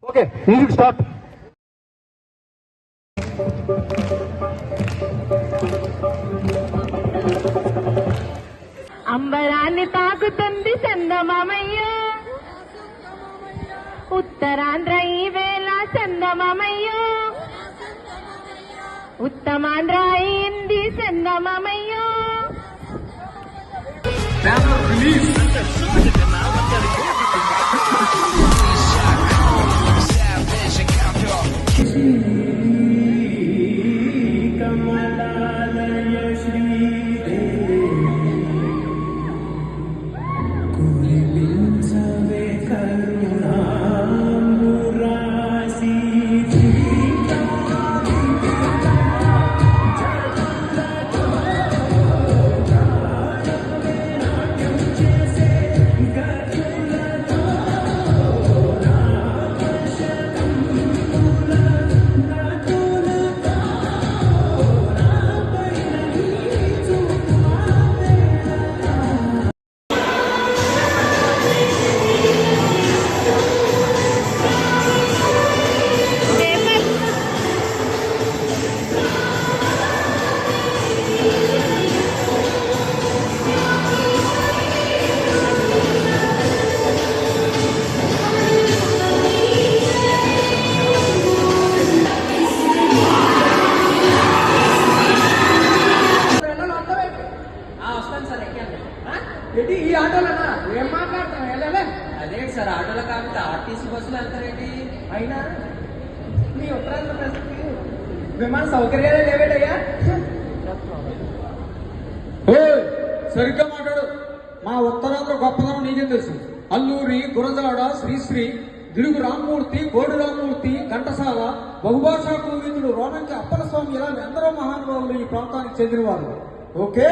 Okay music start. అంబరాన్ని తాకుతుంది చందమామయ్య, ఉత్తరాంధ్ర ఈ వేళ చందమామయ్య, ఉత్తమాంధ్ర అయింది చందమామయ్య. ఈ ఆటోలన్నా ఏం మాట్లాడుతున్నావు? వెళ్ళలే అదే సార్, ఆటోలో కాకపోతే ఆర్టీసీ బస్సులు వెళ్తారేంటి? అయినా నీ ఉత్తరాంధ్ర ప్రజలకి విమాన సౌకర్యాలు లేవేటయ్యా? సరిగ్గా మాట్లాడు. మా ఉత్తరాంధ్ర గొప్పదనం నీకేం తెలుసు? అల్లూరి, గురజాడ, శ్రీశ్రీ, గిడుగు రామ్మూర్తి, కోడి రామ్మూర్తి, ఘంటసాల, బహుభాషా కోవిదుడు రోనంకి అప్పల స్వామి ఇలాంటి ఎందరో మహానుభావులు ఈ ప్రాంతానికి చెందినవారు. ఓకే.